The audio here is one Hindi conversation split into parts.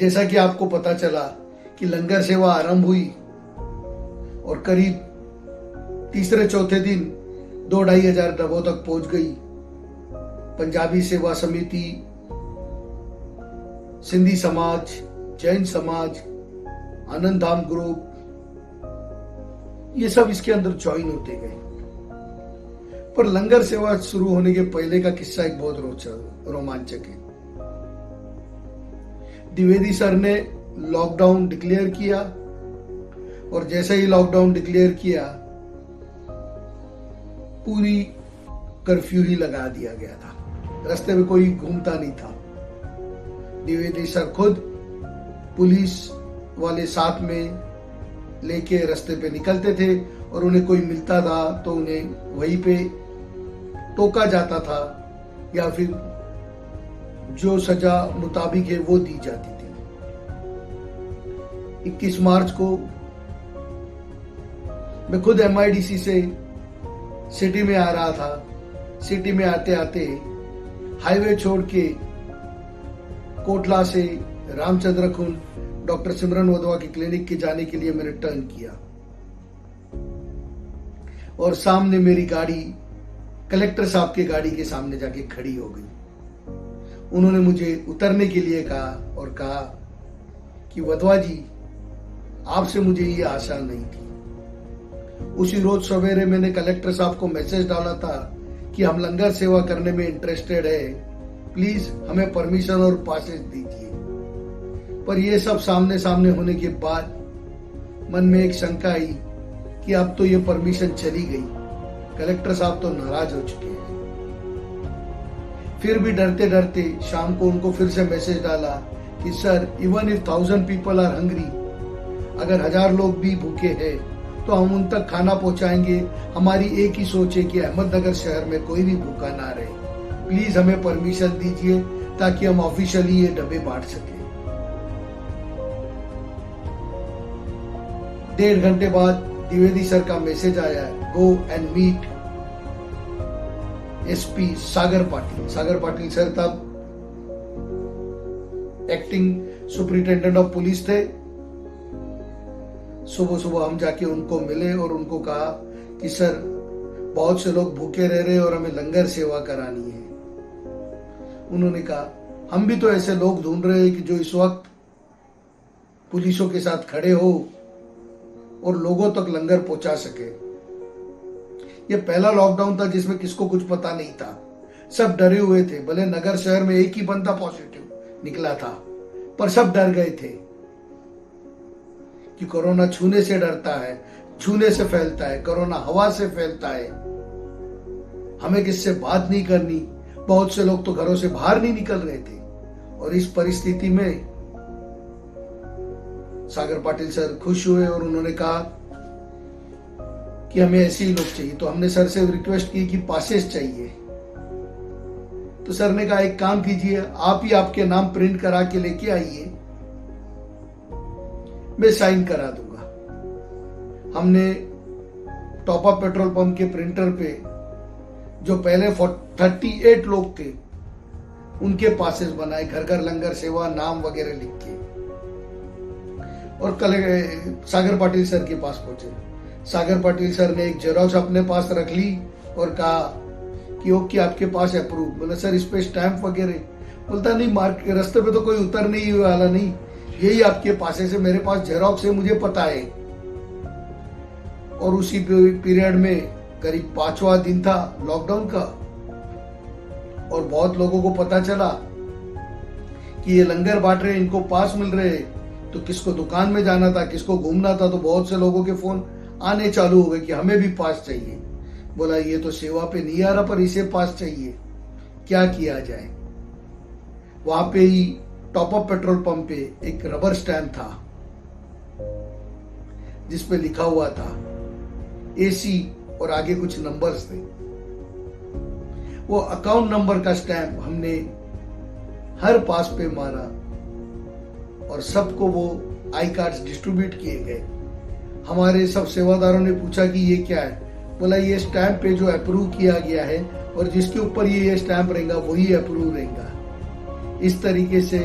जैसा कि आपको पता चला कि लंगर सेवा आरंभ हुई और करीब तीसरे चौथे दिन 2-2.5 हजार डब्बों तक पहुंच गई। पंजाबी सेवा समिति, सिंधी समाज, जैन समाज, आनंद धाम ग्रुप, ये सब इसके अंदर ज्वाइन होते गए। पर लंगर सेवा शुरू होने के पहले का किस्सा एक बहुत रोमांचक है। द्विवेदी सर ने लॉकडाउन डिक्लेयर किया और जैसे ही लॉकडाउन डिक्लेयर किया पूरी कर्फ्यू ही लगा दिया गया था। रास्ते में कोई घूमता नहीं था। द्विवेदी सर खुद पुलिस वाले साथ में लेके रास्ते पे निकलते थे और उन्हें कोई मिलता था तो उन्हें वहीं पे टोका जाता था या फिर जो सजा मुताबिक है वो दी जाती थी। 21 मार्च को मैं खुद MIDC से सिटी में आ रहा था। सिटी में आते आते हाईवे छोड़ के कोटला से रामचंद्र कुंड डॉक्टर सिमरन वधवा की क्लिनिक के जाने के लिए मैंने टर्न किया और सामने मेरी गाड़ी कलेक्टर साहब की गाड़ी के सामने जाके खड़ी हो गई। उन्होंने मुझे उतरने के लिए कहा और कहा कि वधवा जी, आपसे मुझे ये आशा नहीं थी। उसी रोज सवेरे मैंने कलेक्टर साहब को मैसेज डाला था कि हम लंगर सेवा करने में इंटरेस्टेड है, प्लीज हमें परमिशन और पासेज दीजिए। पर ये सब सामने सामने होने के बाद मन में एक शंका आई कि अब तो ये परमिशन चली गई, कलेक्टर साहब तो नाराज हो चुके हैं। फिर भी डरते डरते शाम को उनको फिर से मैसेज डाला कि sir, even if 1000 people are hungry, अगर 1000 लोग भी भूखे हैं तो हम उन तक खाना पहुंचाएंगे। हमारी एक ही सोच है कि अहमदनगर शहर में कोई भी भूखा ना रहे। प्लीज हमें परमिशन दीजिए ताकि हम ऑफिशियली ये डब्बे बांट सके। 1.5 घंटे बाद द्विवेदी सर का मैसेज आया, go and meet SP Sagar Patil. Sagar Patil sir तब एक्टिंग सुपरिटेंडेंट ऑफ पुलिस थे। सुबह सुबह हम जाके उनको मिले और उनको कहा कि सर, बहुत से लोग भूखे रह रहे और हमें लंगर सेवा करानी है। उन्होंने कहा, हम भी तो ऐसे लोग ढूंढ रहे हैं कि जो इस वक्त पुलिसों के साथ खड़े हो और लोगों तक लंगर पहुंचा सके। यह पहला लॉकडाउन था जिसमें किसको कुछ पता नहीं था। सब डरे हुए थे। भले नगर शहर में एक ही बंदा पॉजिटिव निकला था, पर सब डर गए थे कि कोरोना छूने से डरता है, छूने से फैलता है, कोरोना हवा से फैलता है, हमें किससे बात नहीं करनी। बहुत से लोग तो घरों से बाहर नहीं निकल रहे थे। और इस परिस्थिति में सागर पाटिल सर खुश हुए और उन्होंने कहा कि हमें ऐसे ही लोग चाहिए। तो हमने सर से रिक्वेस्ट की कि पासेस चाहिए। तो सर ने कहा, एक काम कीजिए, आप ही आपके नाम प्रिंट करा के लेके आइए, मैं साइन करा दूंगा। हमने टॉप अप पेट्रोल पंप के प्रिंटर पे जो पहले 38 लोग थे उनके पासेस बनाए, घर घर लंगर सेवा नाम वगैरह लिख के, और कल सागर पाटिल सर के पास पहुंचे। सागर पाटिल सर ने एक जेरॉक्स अपने पास रख ली और कहा कि ओके, आपके पास अप्रूव। बोला, सर इस पे स्टैंप वगैरह? बोलता, नहीं, मार्केट रास्ते पे तो कोई उतर नहीं वाला, नहीं, यही आपके पासे से मेरे पास जेरॉक्स है, मुझे पता है। और उसी पीरियड में करीब 5वां दिन था लॉकडाउन का और बहुत लोगों को पता चला कि ये लंगर बांट रहे, इनको पास मिल रहे। तो किसको दुकान में जाना था, किसको घूमना था, तो बहुत से लोगों के फोन आने चालू हो गए कि हमें भी पास चाहिए। बोला, ये तो सेवा पे नहीं आ रहा पर इसे पास चाहिए, क्या किया जाए। वहां पे ही टॉप अप पेट्रोल पंप पे एक रबर स्टैंप था जिसपे लिखा हुआ था AC और आगे कुछ नंबर्स थे। वो अकाउंट नंबर का स्टैंप हमने हर पास पे मारा और सबको वो आई कार्ड्स डिस्ट्रीब्यूट किए गए। हमारे सब सेवादारों ने पूछा कि ये क्या है। बोला, ये स्टैंप पे जो अप्रूव किया गया है और जिसके ऊपर ये स्टैंप रहेगा वही अप्रूव रहेगा। इस तरीके से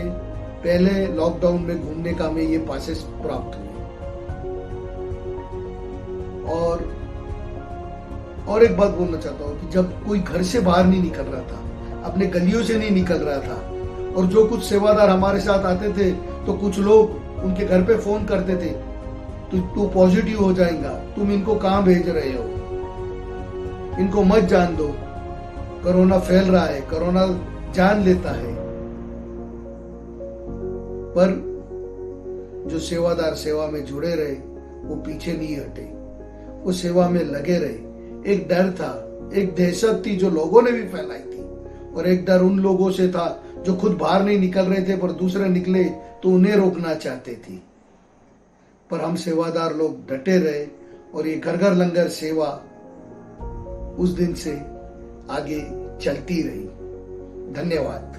पहले लॉकडाउन में घूमने का हमें ये पासेस प्राप्त हुए। और एक बात बोलना चाहता हूँ कि जब कोई घर से बाहर नहीं निकल रहा था, अपने गलियों से नहीं निकल रहा था, और जो कुछ सेवादार हमारे साथ आते थे तो कुछ लोग उनके घर पे फोन करते थे, तू पॉजिटिव हो जाएगा, तुम इनको कहाँ भेज रहे हो, इनको मत जान दो, कोरोना फैल रहा है, कोरोना जान लेता है। पर जो सेवादार सेवा में जुड़े रहे वो पीछे नहीं हटे, वो सेवा में लगे रहे। एक डर था, एक दहशत थी जो लोगों ने भी फैलाई थी, और एक डर उन लोगों से था जो खुद बाहर नहीं निकल रहे थे पर दूसरे निकले तो उन्हें रोकना चाहते थे। पर हम सेवादार लोग डटे रहे और ये घर घर लंगर सेवा उस दिन से आगे चलती रही। धन्यवाद।